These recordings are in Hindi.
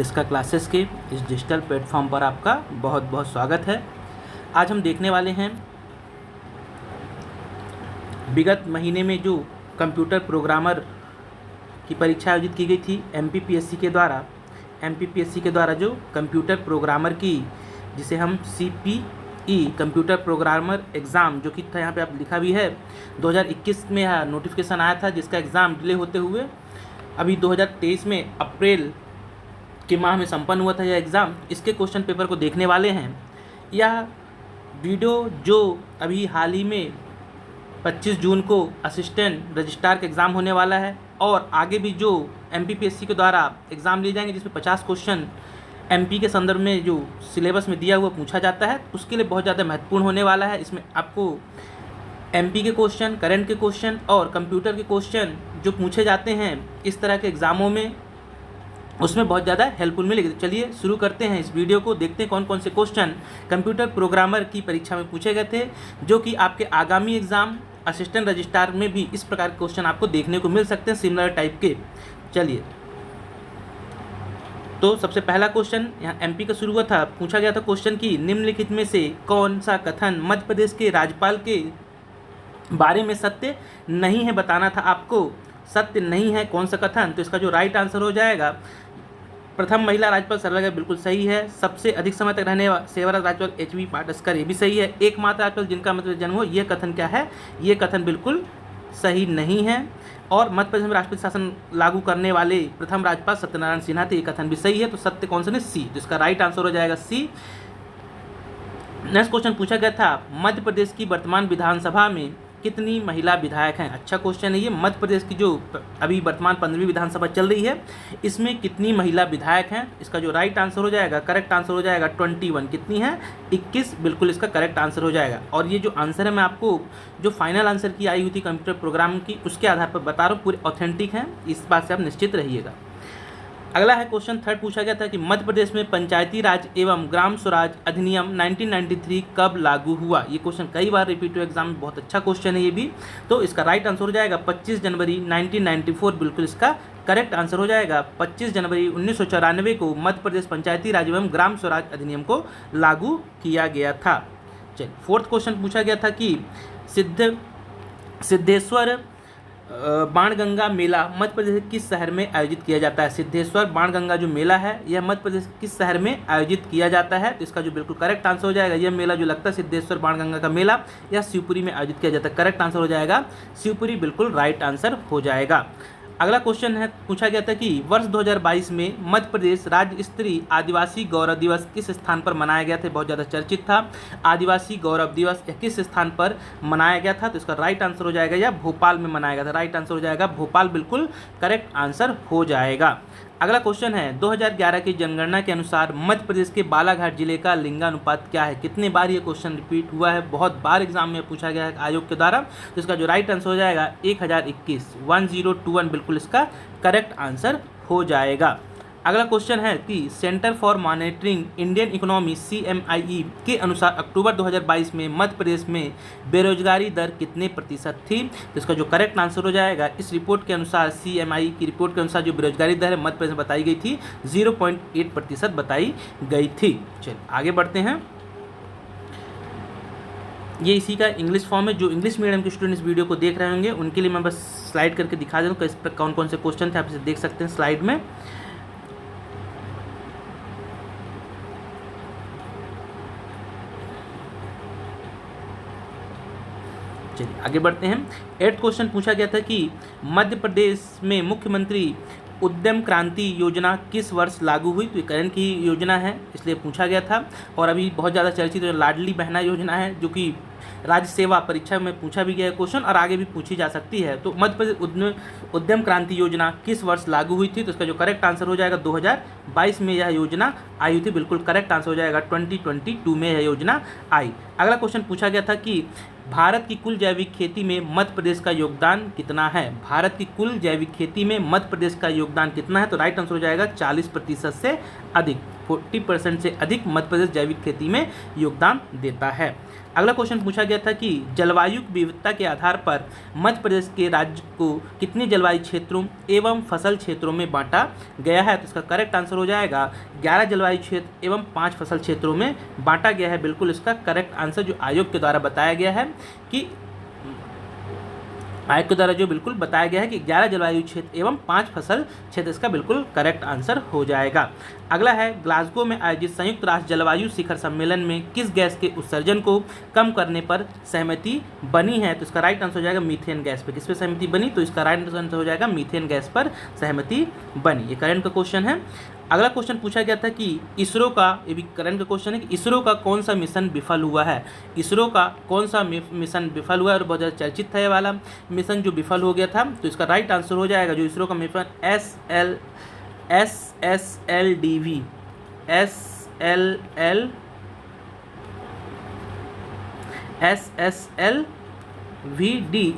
इसका क्लासेस के इस डिजिटल प्लेटफॉर्म पर आपका बहुत बहुत स्वागत है। आज हम देखने वाले हैं विगत महीने में जो कंप्यूटर प्रोग्रामर की परीक्षा आयोजित की गई थी एमपीपीएससी के द्वारा जो कंप्यूटर प्रोग्रामर की, जिसे हम सीपीई कंप्यूटर प्रोग्रामर एग्ज़ाम जो कि था, यहाँ पे आप लिखा भी है 2021 में यह नोटिफिकेशन आया था, जिसका एग्ज़ाम डिले होते हुए अभी 2023 में अप्रैल के माह में संपन्न हुआ था यह एग्ज़ाम। इसके क्वेश्चन पेपर को देखने वाले हैं। यह वीडियो जो अभी हाल ही में 25 जून को असिस्टेंट रजिस्ट्रार का एग्ज़ाम होने वाला है और आगे भी जो एमपीपीएससी के द्वारा एग्ज़ाम लिए जाएंगे, जिसमें 50 क्वेश्चन एमपी के संदर्भ में जो सिलेबस में दिया हुआ पूछा जाता है, उसके लिए बहुत ज़्यादा महत्वपूर्ण होने वाला है। इसमें आपको एमपी के क्वेश्चन, करंट के क्वेश्चन और कंप्यूटर के क्वेश्चन जो पूछे जाते हैं इस तरह के एग्ज़ामों में, उसमें बहुत ज़्यादा हेल्पफुल मिलेगी। तो चलिए शुरू करते हैं इस वीडियो को, देखते हैं कौन कौन से क्वेश्चन कंप्यूटर प्रोग्रामर की परीक्षा में पूछे गए थे, जो कि आपके आगामी एग्ज़ाम असिस्टेंट रजिस्ट्रार में भी इस प्रकार के क्वेश्चन आपको देखने को मिल सकते हैं, सिमिलर टाइप के। चलिए, तो सबसे पहला क्वेश्चन यहाँ एमपी का शुरू हुआ था। पूछा गया था क्वेश्चन की निम्नलिखित में से कौन सा कथन मध्य प्रदेश के राज्यपाल के बारे में सत्य नहीं है, बताना था आपको। सत्य नहीं है कौन सा कथन, तो इसका जो राइट आंसर हो जाएगा, प्रथम महिला राज्यपाल सर्वगा बिल्कुल सही है। सबसे अधिक समय तक रहने सेवारत राज्यपाल एचबी पाटस्कर, ये भी सही है। एकमात्र राज्यपाल जिनका मध्य प्रदेश जन्म हो, यह कथन क्या है, ये कथन बिल्कुल सही नहीं है। और मध्य प्रदेश में राष्ट्रपति शासन लागू करने वाले प्रथम राज्यपाल सत्यनारायण सिन्हा थे, ये कथन भी सही है। तो सत्य कौन सा नहीं, सी, तो इसका राइट आंसर हो जाएगा सी। नेक्स्ट क्वेश्चन पूछा गया था मध्य प्रदेश की वर्तमान विधानसभा में कितनी महिला विधायक हैं। अच्छा क्वेश्चन है ये। मध्य प्रदेश की जो अभी वर्तमान 15वीं विधानसभा चल रही है, इसमें कितनी महिला विधायक हैं, इसका जो राइट आंसर हो जाएगा, करेक्ट आंसर हो जाएगा 21। कितनी है, 21, बिल्कुल इसका करेक्ट आंसर हो जाएगा। और ये जो आंसर है, मैं आपको जो फाइनल आंसर की आई हुई थी कंप्यूटर प्रोग्राम की, उसके आधार पर बता रहा हूँ, पूरे ऑथेंटिक हैं, इस बात से आप निश्चित रहिएगा। अगला है क्वेश्चन थर्ड, पूछा गया था कि मध्य प्रदेश में पंचायती राज एवं ग्राम स्वराज अधिनियम 1993 कब लागू हुआ। ये क्वेश्चन कई बार रिपीट हुआ एग्जाम में, बहुत अच्छा क्वेश्चन है ये भी। तो इसका राइट आंसर हो जाएगा 25 जनवरी 1994, बिल्कुल इसका करेक्ट आंसर हो जाएगा। 25 जनवरी 1994 को मध्य प्रदेश पंचायती राज एवं ग्राम स्वराज अधिनियम को लागू किया गया था। चलिए, फोर्थ क्वेश्चन पूछा गया था कि सिद्धेश्वर बाणगंगा मेला मध्य प्रदेश के किस शहर में आयोजित किया जाता है। सिद्धेश्वर बाणगंगा जो मेला है, यह मध्य प्रदेश के किस शहर में आयोजित किया जाता है, तो इसका जो बिल्कुल करेक्ट आंसर हो जाएगा, यह मेला जो लगता है सिद्धेश्वर बाणगंगा का मेला, यह शिवपुरी में आयोजित किया जाता है। करेक्ट आंसर हो जाएगा शिवपुरी, बिल्कुल राइट आंसर हो जाएगा। अगला क्वेश्चन है, पूछा गया था कि वर्ष 2022 में मध्य प्रदेश राज्य स्तरीय आदिवासी गौरव दिवस किस स्थान पर मनाया गया था। बहुत ज़्यादा चर्चित था आदिवासी गौरव दिवस, किस स्थान पर मनाया गया था, तो इसका राइट आंसर हो जाएगा, या भोपाल में मनाया गया था। राइट आंसर हो जाएगा भोपाल, बिल्कुल करेक्ट आंसर हो जाएगा। अगला क्वेश्चन है 2011 की जनगणना के अनुसार मध्य प्रदेश के बालाघाट जिले का लिंगानुपात क्या है। कितने बार ये क्वेश्चन रिपीट हुआ है, बहुत बार एग्जाम में पूछा गया है आयोग के द्वारा, तो इसका जो राइट आंसर हो जाएगा 1021, 1021, बिल्कुल इसका करेक्ट आंसर हो जाएगा। अगला क्वेश्चन है कि centre for monitoring Indian economy CMIE के अनुसार अक्टूबर 2022 में मध्य प्रदेश में बेरोजगारी दर कितने प्रतिशत थी, तो इसका जो करेक्ट आंसर हो जाएगा, इस रिपोर्ट के अनुसार CMIE की रिपोर्ट के अनुसार जो बेरोजगारी दर है मध्य प्रदेश में बताई गई थी 0.8% बताई गई थी। चलिए आगे बढ़ते हैं। ये इसी का इंग्लिश फॉर्म है। जो इंग्लिश मीडियम के स्टूडेंट इस वीडियो को देख रहे होंगे उनके लिए मैं बस स्लाइड करके दिखा देता हूँ इस पर कौन कौन से क्वेश्चन थे, आप इसे देख सकते हैं स्लाइड में। चलिए आगे बढ़ते हैं। 8th क्वेश्चन पूछा गया था कि मध्य प्रदेश में मुख्यमंत्री उद्यम क्रांति योजना किस वर्ष लागू हुई, तो ये करंट की योजना है इसलिए पूछा गया था। और अभी बहुत ज़्यादा चर्चित लाडली बहना योजना है, जो कि राज्य सेवा परीक्षा में पूछा भी गया क्वेश्चन और आगे भी पूछी जा सकती है। तो मध्य प्रदेश उद्यम क्रांति योजना किस वर्ष लागू हुई थी, तो इसका जो करेक्ट आंसर हो जाएगा 2022 में यह योजना आई हुई थी, बिल्कुल करेक्ट आंसर हो जाएगा 2022 में यह योजना आई। अगला क्वेश्चन पूछा गया था कि भारत की कुल जैविक खेती में मध्य प्रदेश का योगदान कितना है। भारत की कुल जैविक खेती में मध्य प्रदेश का योगदान कितना है, तो राइट आंसर हो जाएगा 40% से अधिक। 40% से अधिक मध्य प्रदेश जैविक खेती में योगदान देता है। अगला क्वेश्चन पूछा गया था कि जलवायु विविधता के आधार पर मध्य प्रदेश के राज्य को कितने जलवायु क्षेत्रों एवं फसल क्षेत्रों में बांटा गया है। तो इसका करेक्ट आंसर हो जाएगा 11 जलवायु क्षेत्र एवं 5 फसल क्षेत्रों में बांटा गया है। बिल्कुल इसका करेक्ट आंसर जो आयोग के द्वारा बताया गया है कि आयोग के द्वारा जो बिल्कुल बताया गया है कि 11 जलवायु क्षेत्र एवं 5 फसल क्षेत्र इसका बिल्कुल करेक्ट आंसर हो जाएगा। अगला है ग्लासगो में आयोजित संयुक्त राष्ट्र जलवायु शिखर सम्मेलन में किस गैस के उत्सर्जन को कम करने पर सहमति बनी है। तो इसका राइट आंसर हो जाएगा मीथेन गैस पर। किस पे सहमति बनी, तो इसका राइट आंसर हो जाएगा मीथेन गैस पर सहमति बनी। ये करंट का क्वेश्चन है। अगला क्वेश्चन पूछा गया था कि इसरो का, ये भी करंट का क्वेश्चन है कि इसरो का कौन सा मिशन विफल हुआ है। इसरो का कौन सा मिशन विफल हुआ है और बहुत ज़्यादा चर्चित था ये वाला मिशन जो विफल हो गया था। तो इसका राइट आंसर हो जाएगा जो इसरो का मिशन SSLV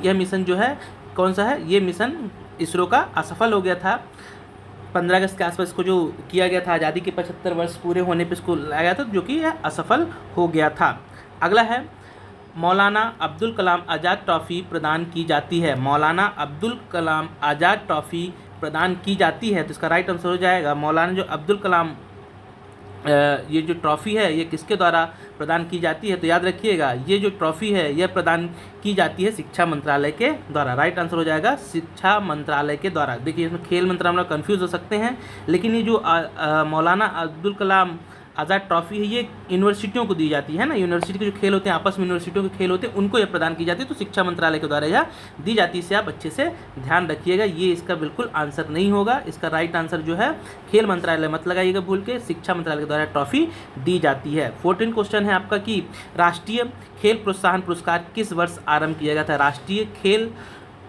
यह मिशन जो है कौन सा है, ये मिशन इसरो का असफल हो गया था। 15 अगस्त के आसपास इसको जो किया गया था, आज़ादी के 75 वर्ष पूरे होने पर इसको लाया गया था, जो कि यह असफल हो गया था। अगला है मौलाना अब्दुल कलाम आज़ाद ट्रॉफी प्रदान की जाती है। मौलाना अब्दुल कलाम आज़ाद ट्रॉफी प्रदान की जाती है। तो इसका राइट आंसर हो जाएगा मौलाना जो अब्दुल कलाम ये जो ट्रॉफ़ी है ये किसके द्वारा प्रदान की जाती है। तो याद रखिएगा ये जो ट्रॉफ़ी है यह प्रदान की जाती है शिक्षा मंत्रालय के द्वारा। राइट आंसर हो जाएगा शिक्षा मंत्रालय के द्वारा। देखिए इसमें खेल मंत्रालय में कंफ्यूज हो सकते हैं, लेकिन ये जो मौलाना अब्दुल कलाम आज़ाद ट्रॉफी है ये यूनिवर्सिटियों को दी जाती है ना। यूनिवर्सिटी के जो खेल होते हैं, आपस में यूनिवर्सिटियों के खेल होते हैं, उनको ये प्रदान की जाती है। तो शिक्षा मंत्रालय के द्वारा यह दी जाती है। इसे आप अच्छे से ध्यान रखिएगा, ये इसका बिल्कुल आंसर नहीं होगा। इसका राइट आंसर जो है खेल मंत्रालय मत लगाइएगा भूल के, शिक्षा मंत्रालय के द्वारा ट्रॉफी दी जाती है। 14 क्वेश्चन है आपका कि राष्ट्रीय खेल प्रोत्साहन पुरस्कार किस वर्ष आरंभ किया गया था। राष्ट्रीय खेल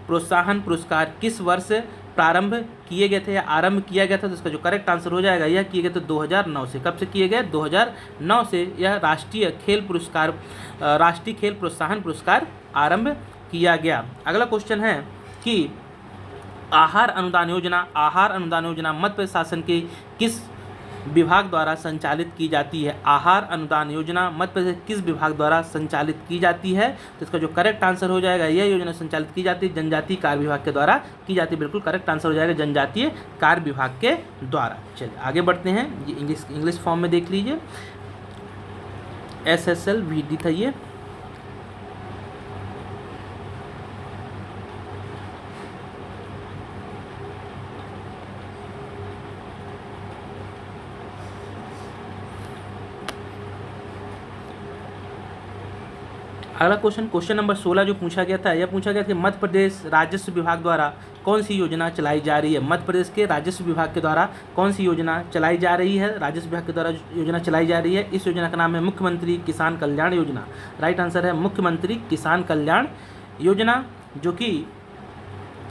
प्रोत्साहन पुरस्कार किस वर्ष प्रारंभ किए गए थे या आरंभ किया गया था। तो इसका जो करेक्ट आंसर हो जाएगा यह किए गए थे 2009 से। कब से किए गए, 2009 से यह राष्ट्रीय खेल प्रोत्साहन पुरस्कार आरंभ किया गया। अगला क्वेश्चन है कि आहार अनुदान योजना मध्य प्रदेश शासन के किस विभाग द्वारा संचालित की जाती है। आहार अनुदान योजना मध्य प्रदेश किस विभाग द्वारा संचालित की जाती है। तो इसका जो करेक्ट आंसर हो जाएगा यह योजना संचालित की जाती है जनजातीय कार्य विभाग के द्वारा की जाती है। बिल्कुल करेक्ट आंसर हो जाएगा जनजातीय कार्य विभाग के द्वारा। चलिए आगे बढ़ते हैं। ये इंग्लिश फॉर्म में देख लीजिए, SSLVD था ये। अगला क्वेश्चन नंबर 16 जो पूछा गया था, यह पूछा गया कि मध्य प्रदेश राजस्व विभाग द्वारा कौन सी योजना चलाई जा रही है। मध्य प्रदेश के राजस्व विभाग के द्वारा कौन सी योजना चलाई जा रही है। राजस्व विभाग के द्वारा योजना चलाई जा रही है, इस योजना का नाम है मुख्यमंत्री किसान कल्याण योजना। राइट आंसर है मुख्यमंत्री किसान कल्याण योजना, जो कि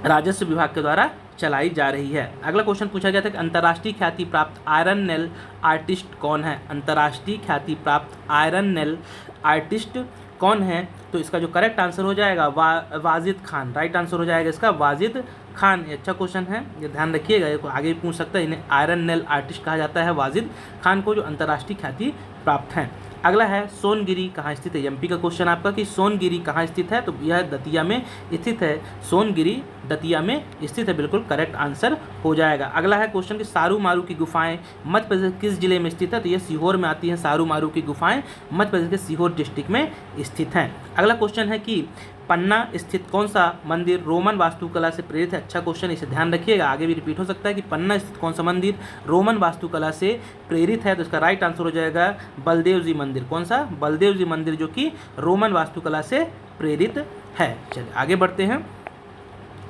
राजस्व विभाग के द्वारा चलाई जा रही है। अगला क्वेश्चन पूछा गया था कि अंतर्राष्ट्रीय ख्याति प्राप्त आयरन नेल आर्टिस्ट कौन है। अंतर्राष्ट्रीय ख्याति प्राप्त आयरन नेल आर्टिस्ट कौन है। तो इसका जो करेक्ट आंसर हो जाएगा वाजिद खान। राइट आंसर हो जाएगा इसका वाजिद खान। ये अच्छा क्वेश्चन है, ये ध्यान रखिएगा, ये आगे भी पूछ सकता है। इन्हें आयरन नेल आर्टिस्ट कहा जाता है वाजिद खान को, जो अंतर्राष्ट्रीय ख्याति प्राप्त हैं। अगला है सोनगिरी कहाँ स्थित है। एमपी का क्वेश्चन आपका कि सोनगिरी कहाँ स्थित है। तो यह दतिया में स्थित है। सोनगिरी दतिया में स्थित है। बिल्कुल करेक्ट आंसर हो जाएगा। अगला है क्वेश्चन कि सारू मारू की गुफाएं मध्य प्रदेश किस जिले में स्थित है। तो यह सीहोर में आती है। सारू मारू की गुफाएं मध्य प्रदेश के सीहोर डिस्ट्रिक्ट में स्थित हैं। अगला क्वेश्चन है कि पन्ना स्थित कौन सा मंदिर रोमन वास्तुकला से प्रेरित है। अच्छा क्वेश्चन, इसे ध्यान रखिएगा, आगे भी रिपीट हो सकता है कि पन्ना स्थित कौन सा मंदिर रोमन वास्तुकला से प्रेरित है। तो इसका राइट आंसर हो जाएगा बलदेव जी मंदिर। कौन सा, बलदेव जी मंदिर, जो कि रोमन वास्तुकला से प्रेरित है। चलिए आगे बढ़ते हैं।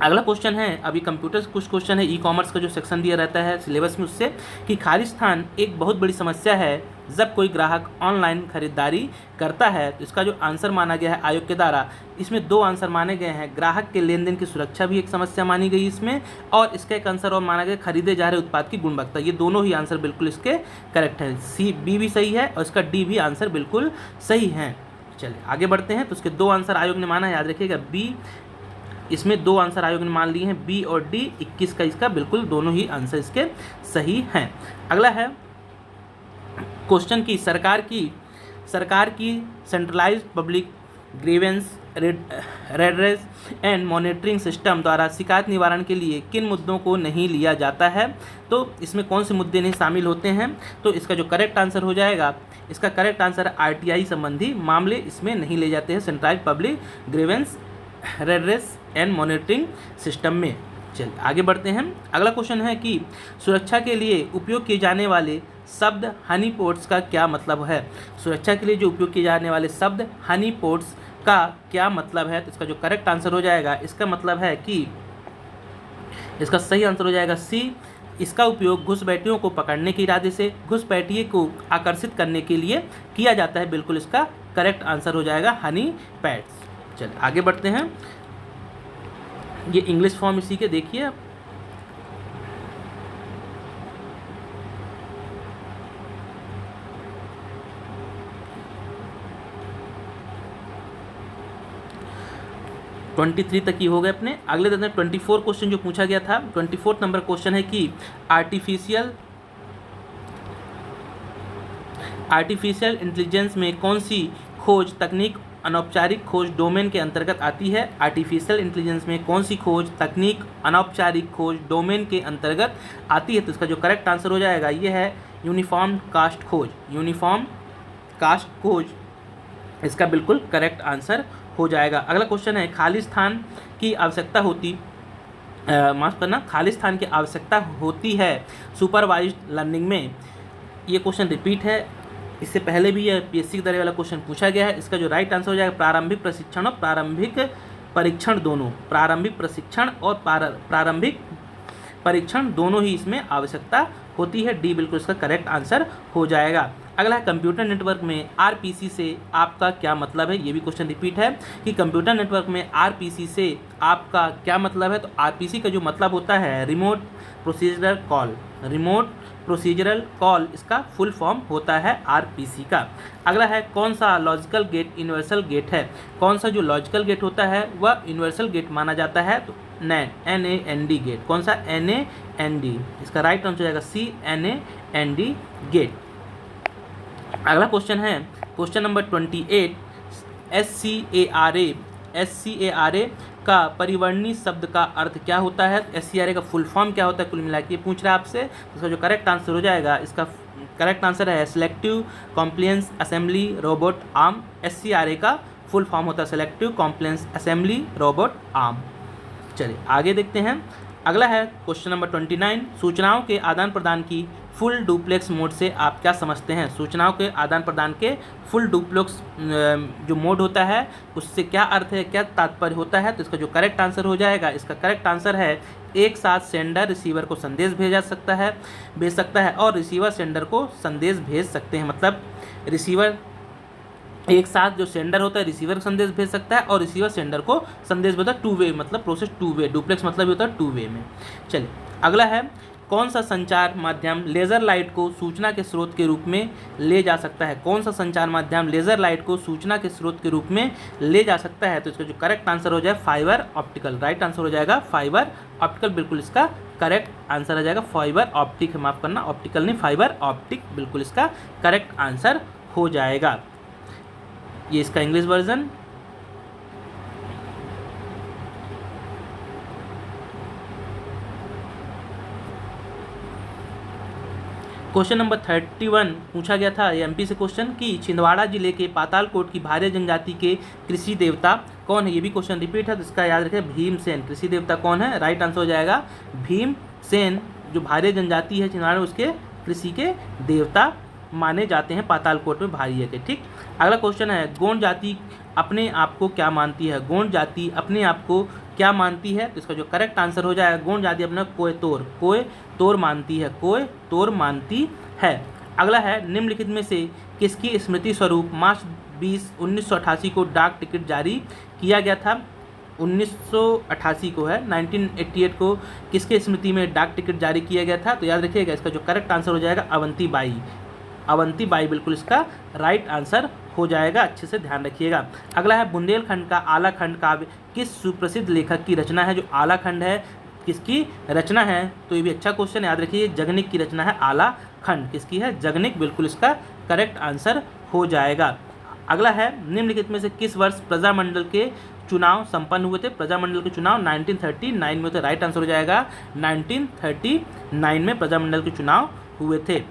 अगला क्वेश्चन है, अभी कंप्यूटर से कुछ क्वेश्चन है, ई कॉमर्स का जो सेक्शन दिया रहता है सिलेबस में, उससे कि खाली स्थान एक बहुत बड़ी समस्या है जब कोई ग्राहक ऑनलाइन खरीदारी करता है। तो इसका जो आंसर माना गया है आयोग के द्वारा, इसमें 2 आंसर माने गए हैं। ग्राहक के लेन देन की सुरक्षा भी एक समस्या मानी गई इसमें, और इसका एक आंसर और माना गया खरीदे जा रहे उत्पाद की गुणवत्ता। ये दोनों ही आंसर बिल्कुल इसके करेक्ट है। बी भी सही है और इसका डी भी आंसर बिल्कुल सही है। चलिए आगे बढ़ते हैं। तो इसके 2 आंसर आयोग ने माना, याद रखिएगा बी, इसमें 2 आंसर आयोग ने मान लिए हैं, बी और डी। 21 का इसका बिल्कुल दोनों ही आंसर इसके सही हैं। अगला है क्वेश्चन की सरकार की centralised public grievance redress and monitoring system द्वारा शिकायत निवारण के लिए किन मुद्दों को नहीं लिया जाता है। तो इसमें कौन से मुद्दे नहीं शामिल होते हैं, तो इसका जो करेक्ट आंसर हो जाएगा, इसका करेक्ट आंसर आरटीआई संबंधी मामले इसमें नहीं ले जाते हैं centralised public grievance redress and monitoring system में। चलिए आगे बढ़ते हैं। अगला क्वेश्चन है कि सुरक्षा के लिए उपयोग किए जाने वाले शब्द हनी पोट्स का क्या मतलब है। सुरक्षा के लिए जो उपयोग किए जाने वाले शब्द हनी पोट्स का क्या मतलब है, तो इसका जो करेक्ट आंसर हो जाएगा, इसका मतलब है कि इसका सही आंसर हो जाएगा सी। इसका उपयोग घुसपैठियों को पकड़ने के इरादे से घुसपैठिए को आकर्षित करने के लिए किया जाता है। बिल्कुल इसका करेक्ट आंसर हो जाएगा हनी पैड्स। चलिए आगे बढ़ते हैं। ये इंग्लिश फॉर्म इसी के देखिए आप। ट्वेंटी 23 तक ही हो गए अपने। अगले दिन 24 क्वेश्चन जो पूछा गया था, 24 नंबर क्वेश्चन है कि आर्टिफिशियल इंटेलिजेंस में कौन सी खोज तकनीक अनौपचारिक खोज डोमेन के अंतर्गत आती है। आर्टिफिशियल इंटेलिजेंस में कौन सी खोज तकनीक अनौपचारिक खोज डोमेन के अंतर्गत आती है, तो इसका जो करेक्ट आंसर हो जाएगा ये है यूनिफॉर्म कास्ट खोज। यूनिफॉर्म कास्ट खोज इसका बिल्कुल करेक्ट आंसर हो जाएगा। अगला क्वेश्चन है खाली स्थान की आवश्यकता होती खाली स्थान की आवश्यकता होती है सुपरवाइज्ड लर्निंग में। ये क्वेश्चन रिपीट है, इससे पहले भी यह पीएससी की तरह वाला क्वेश्चन पूछा गया है। इसका जो राइट आंसर हो जाएगा प्रारंभिक प्रशिक्षण और प्रारंभिक परीक्षण दोनों। प्रारंभिक प्रशिक्षण और प्रारंभिक परीक्षण दोनों ही इसमें आवश्यकता होती है। डी बिल्कुल इसका करेक्ट आंसर हो जाएगा। अगला है कंप्यूटर नेटवर्क में आरपीसी से आपका क्या मतलब है। ये भी क्वेश्चन रिपीट है कि कंप्यूटर नेटवर्क में आरपीसी से आपका क्या मतलब है। तो आरपीसी का जो मतलब होता है remote procedural call. Remote procedural call इसका फुल फॉर्म होता है आरपीसी का। अगला है कौन सा लॉजिकल गेट यूनिवर्सल गेट है। कौन सा जो लॉजिकल गेट होता है वह यूनिवर्सल गेट माना जाता है। तो NAND गेट। कौन सा NAND, इसका राइट आंसर हो जाएगा सी NAND गेट। अगला क्वेश्चन है क्वेश्चन नंबर 28 SCARA का परिवर्णी शब्द का अर्थ क्या होता है। SCARA का फुल फॉर्म क्या होता है, कुल मिला के पूछ रहा है आपसे। इसका जो करेक्ट आंसर हो जाएगा, इसका करेक्ट आंसर है selective compliance assembly robot arm. SCARA का फुल फॉर्म होता है selective compliance assembly robot arm. चलिए आगे देखते हैं। अगला है क्वेश्चन नंबर 29 सूचनाओं के आदान प्रदान की फुल डुप्लेक्स मोड से आप क्या समझते हैं। सूचनाओं के आदान प्रदान के फुल डुप्लेक्स जो मोड होता है उससे क्या अर्थ है, क्या तात्पर्य होता है। तो इसका जो करेक्ट आंसर हो जाएगा, इसका करेक्ट आंसर है एक साथ सेंडर रिसीवर को संदेश भेज सकता है और रिसीवर सेंडर को संदेश भेज सकते हैं। मतलब रिसीवर एक साथ जो सेंडर होता है रिसीवर को संदेश भेज सकता है और रिसीवर सेंडर को संदेश भेजता है। टू वे मतलब प्रोसेस टू वे। डुप्लेक्स मतलब होता है टू वे में। चलिए अगला है कौन सा संचार माध्यम लेज़र लाइट को सूचना के स्रोत के रूप में ले जा सकता है। कौन सा संचार माध्यम लेज़र लाइट को सूचना के स्रोत के रूप में ले जा सकता है। तो इसका जो करेक्ट आंसर हो जाए फाइबर ऑप्टिकल। राइट आंसर हो जाएगा फाइबर ऑप्टिकल। बिल्कुल इसका करेक्ट आंसर हो जाएगा फाइबर ऑप्टिक। माफ़ करना, ऑप्टिकल नहीं, फाइबर ऑप्टिक बिल्कुल इसका करेक्ट आंसर हो जाएगा। ये इसका इंग्लिश वर्जन। क्वेश्चन नंबर 31 पूछा गया था एमपी से क्वेश्चन कि छिंदवाड़ा जिले के पातालकोट की भार्य जनजाति के कृषि देवता कौन है। ये भी क्वेश्चन रिपीट है, तो इसका याद रखें भीमसेन। कृषि देवता कौन है, राइट आंसर हो जाएगा भीमसेन। जो भार्य जनजाति है छिंदवाड़ा उसके कृषि के देवता माने जाते हैं पातालकोट में भार्य के। ठीक। अगला क्वेश्चन है गोंड जाति अपने आप को क्या मानती है। गोंड जाति अपने आप को क्या मानती है। तो इसका जो करेक्ट आंसर हो जाएगा गोंड जाति अपने कोय-तोर मानती है। कोय-तोर मानती है। अगला है निम्नलिखित में से किसकी स्मृति स्वरूप मार्च 20, 1988 को डाक टिकट जारी किया गया था। 1988 को है, 1988 को किसके स्मृति में डाक टिकट जारी किया गया था। तो याद रखिएगा इसका जो करेक्ट आंसर हो जाएगा अवंतीबाई। अवंतीबाई बिल्कुल इसका राइट आंसर हो जाएगा। अच्छे से ध्यान रखिएगा। अगला है बुंदेलखंड का आला खंड काव्य किस सुप्रसिद्ध लेखक की रचना है। जो आला खंड है किसकी रचना है? तो ये भी अच्छा क्वेश्चन, याद रखिए जगनिक की रचना है। आला खंड किसकी है? जगनिक, बिल्कुल इसका करेक्ट आंसर हो जाएगा। अगला है निम्नलिखित में से किस वर्ष प्रजामंडल के चुनाव संपन्न हुए थे? प्रजामंडल के चुनाव 1939 में होते। राइट आंसर हो जाएगा 1939 में प्रजामंडल के चुनाव हुए थे।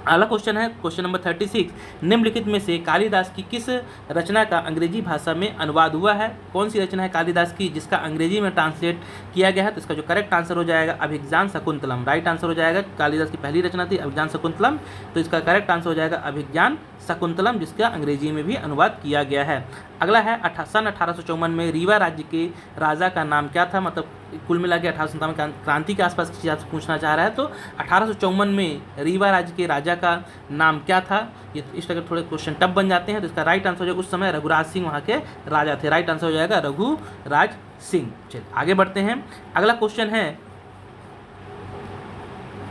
अगला क्वेश्चन है क्वेश्चन नंबर 36, निम्नलिखित में से कालिदास की किस रचना का अंग्रेजी भाषा में अनुवाद हुआ है? कौन सी रचना है कालिदास की जिसका अंग्रेजी में ट्रांसलेट किया गया है? तो इसका जो करेक्ट आंसर हो जाएगा अभिज्ञान शकुंतलम। राइट आंसर हो जाएगा, कालिदास की पहली रचना थी अभिज्ञान शकुंतलम, तो इसका करेक्ट आंसर हो जाएगा अभिज्ञान शकुंतलम, जिसका अंग्रेजी में भी अनुवाद किया गया है। अगला है सन 1854 में रीवा राज्य के राजा का नाम क्या था? मतलब कुल मिला के 1857 क्रांति के आसपास किसी आपसे पूछना चाह रहा है, तो 1854 में रीवा राज्य के राजा का नाम क्या था? ये इस तरह के थोड़े क्वेश्चन टफ बन जाते हैं, तो इसका राइट आंसर हो जाएगा उस समय रघुराज सिंह वहाँ के राजा थे। राइट आंसर हो जाएगा रघुराज सिंह। चलिए आगे बढ़ते हैं। अगला क्वेश्चन है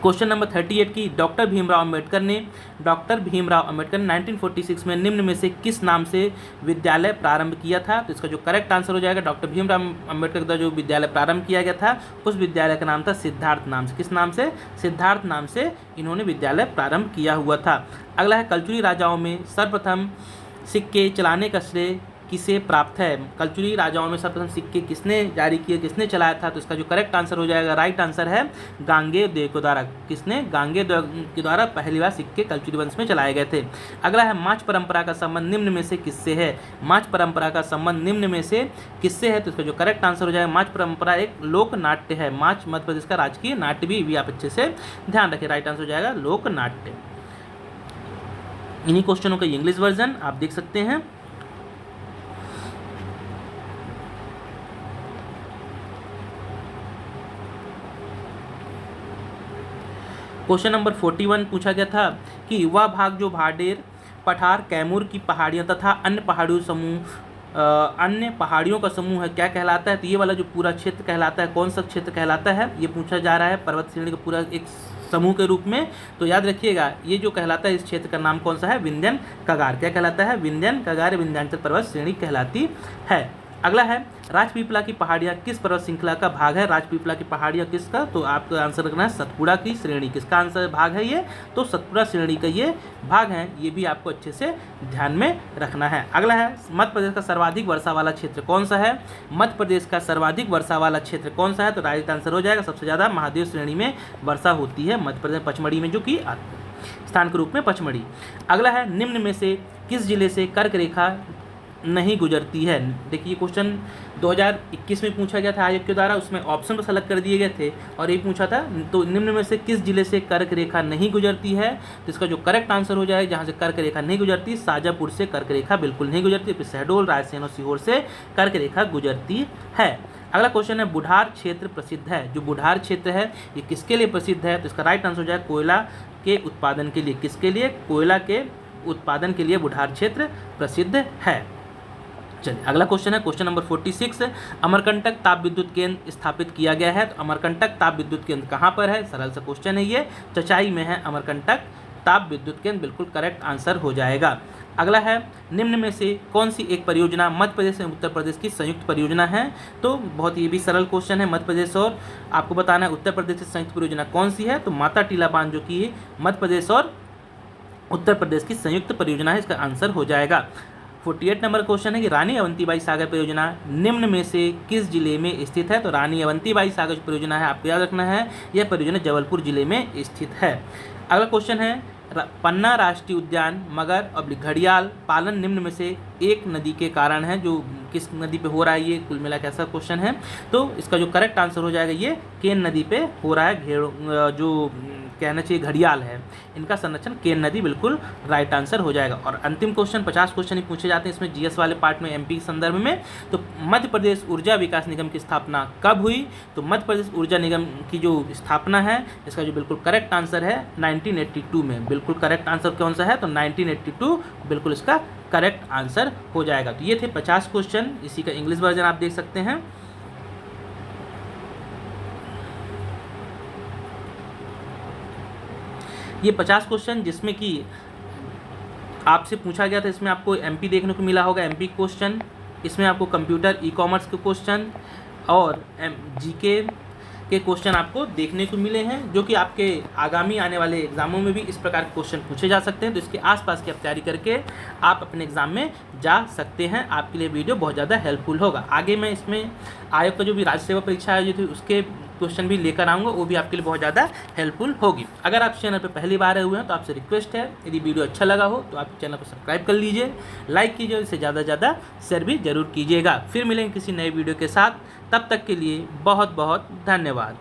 क्वेश्चन नंबर 38 की, डॉक्टर भीमराव अंबेडकर ने 1946 में निम्न में से किस नाम से विद्यालय प्रारंभ किया था? तो इसका जो करेक्ट आंसर हो जाएगा डॉक्टर भीमराव अंबेडकर द्वारा जो विद्यालय प्रारंभ किया गया था उस विद्यालय का नाम था सिद्धार्थ नाम से। किस नाम से? सिद्धार्थ नाम से इन्होंने विद्यालय प्रारंभ किया हुआ था। अगला है कलचुरी राजाओं में सर्वप्रथम सिक्के चलाने का श्रेय किसे प्राप्त है? कलचुरी राजाओं में सर्वप्रथम सिक्के किसने जारी किए, किसने चलाया था? तो इसका जो करेक्ट आंसर हो जाएगा राइट आंसर है गांगेय देव के द्वारा। किसने? गांगेय देव के द्वारा पहली बार सिक्के कलचुरी वंश में चलाए गए थे। अगला है माच परंपरा का संबंध निम्न में से किससे है? माच परंपरा का संबंध निम्न में से किससे है? तो इसका जो करेक्ट आंसर हो जाएगा माच परंपरा एक लोक नाट्य है। माच मध्य प्रदेश का राजकीय नाट्य भी आप अच्छे से ध्यान रखें। राइट आंसर हो जाएगा लोक नाट्य। इन्हीं क्वेश्चनों का इंग्लिश वर्जन आप देख सकते हैं। क्वेश्चन नंबर 41 पूछा गया था कि वह भाग जो भाडेर, पठार, कैमूर की पहाड़ियाँ तथा अन्य पहाड़ियों का समूह है क्या कहलाता है? तो ये वाला जो पूरा क्षेत्र कहलाता है कौन सा क्षेत्र कहलाता है? ये पूछा जा रहा है पर्वत श्रेणी का पूरा एक समूह के रूप में। तो याद रखिएगा ये जो कहलाता है इस क्षेत्र का नाम कौन सा है? विंध्यन कगार। क्या कहलाता है? विंध्यन कगार विंध्याचल पर्वत श्रेणी कहलाती है। अगला है राजपीपला की पहाड़ियाँ किस पर्वत श्रृंखला का भाग है? राजपीपला की पहाड़ियाँ किसका? तो आपको आंसर रखना है सतपुड़ा की श्रेणी। किसका आंसर भाग है ये? तो सतपुड़ा श्रेणी का ये भाग है। ये भी आपको अच्छे से ध्यान में रखना है। अगला है मध्य प्रदेश का सर्वाधिक वर्षा वाला क्षेत्र कौन सा है? मध्य प्रदेश का सर्वाधिक वर्षा वाला क्षेत्र कौन सा है? तो राइट आंसर हो जाएगा सबसे ज़्यादा महादेव श्रेणी में वर्षा होती है मध्य प्रदेश पचमढ़ी में, जो कि स्थान के रूप में पचमढ़ी। अगला है निम्न में से किस जिले से कर्क रेखा नहीं गुजरती है? देखिए क्वेश्चन 2021 में पूछा गया था आयोग के द्वारा, उसमें ऑप्शन तो सेलेक्ट कर दिए गए थे और ये पूछा था तो निम्न में से किस जिले से कर्क रेखा नहीं गुजरती है? तो इसका जो करेक्ट आंसर हो जाएगा जहाँ से कर्क रेखा नहीं गुजरती, शाजापुर से कर्क रेखा बिल्कुल नहीं गुजरती, फिर शहडोल, रायसेन और सीहोर से कर्क रेखा गुजरती है। अगला क्वेश्चन है बुढ़ार क्षेत्र प्रसिद्ध है। जो बुढ़ार क्षेत्र है ये किसके लिए प्रसिद्ध है? तो इसका राइट आंसर हो जाएगा कोयला के उत्पादन के लिए। किसके लिए? कोयला के उत्पादन के लिए बुढ़ार क्षेत्र प्रसिद्ध है। चलिए अगला क्वेश्चन है क्वेश्चन नंबर 46, अमरकंटक ताप विद्युत केंद्र स्थापित किया गया है। तो अमरकंटक ताप विद्युत केंद्र कहाँ पर है? सरल सा क्वेश्चन है ये, चचाई में है अमरकंटक ताप विद्युत केंद्र, बिल्कुल करेक्ट आंसर हो जाएगा। अगला है निम्न में से कौन सी एक परियोजना मध्य प्रदेश एवं उत्तर प्रदेश की संयुक्त परियोजना है? तो बहुत ये भी सरल क्वेश्चन है, मध्य प्रदेश और आपको बताना है उत्तर प्रदेश की संयुक्त परियोजना कौन सी है? तो माता टीला बांध, जो कि मध्य प्रदेश और उत्तर प्रदेश की संयुक्त परियोजना है, इसका आंसर हो जाएगा। 48 नंबर क्वेश्चन है कि रानी अवंतीबाई सागर परियोजना निम्न में से किस जिले में स्थित है? तो रानी अवंतीबाई सागर परियोजना है, आपको याद रखना है यह परियोजना जबलपुर जिले में स्थित है। अगला क्वेश्चन है पन्ना राष्ट्रीय उद्यान मगर और घड़ियाल पालन निम्न में से एक नदी के कारण है, जो किस नदी पे हो रहा है? ये कुल मिला के ऐसा क्वेश्चन है। तो इसका जो करेक्ट आंसर हो जाएगा ये केन नदी पे हो रहा है। जो कहना चाहिए घड़ियाल है, इनका संरक्षण केन नदी, बिल्कुल राइट आंसर हो जाएगा। और अंतिम क्वेश्चन 50 क्वेश्चन ही पूछे जाते हैं इसमें जीएस वाले पार्ट में एमपी के संदर्भ में। तो मध्य प्रदेश ऊर्जा विकास निगम की स्थापना कब हुई? तो मध्य प्रदेश ऊर्जा निगम की जो स्थापना है इसका जो बिल्कुल करेक्ट आंसर है 1982 में। बिल्कुल करेक्ट आंसर कौन सा है? तो 1982 बिल्कुल इसका करेक्ट आंसर हो जाएगा। तो ये थे 50 क्वेश्चन, इसी का इंग्लिश वर्जन आप देख सकते हैं। ये 50 क्वेश्चन जिसमें कि आपसे पूछा गया था, इसमें आपको एमपी देखने को मिला होगा, एमपी क्वेश्चन, इसमें आपको कंप्यूटर ई कॉमर्स के क्वेश्चन और जीके के क्वेश्चन आपको देखने को मिले हैं, जो कि आपके आगामी आने वाले एग्जामों में भी इस प्रकार के क्वेश्चन पूछे जा सकते हैं। तो इसके आसपास की आप तैयारी करके आप अपने एग्जाम में जा सकते हैं। आपके लिए वीडियो बहुत ज़्यादा हेल्पफुल होगा। आगे मैं इसमें आयोग का जो भी राज्य सेवा परीक्षा आयोजित हुई उसके क्वेश्चन भी लेकर आऊँगा, वो भी आपके लिए बहुत ज़्यादा हेल्पफुल होगी। अगर आप चैनल पर पहली बार आए हुए हैं तो आपसे रिक्वेस्ट है, यदि वीडियो अच्छा लगा हो तो आप चैनल को सब्सक्राइब कर लीजिए, लाइक कीजिए और इसे ज़्यादा से ज़्यादा शेयर भी जरूर कीजिएगा। फिर मिलेंगे किसी नए वीडियो के साथ, तब तक के लिए बहुत बहुत धन्यवाद।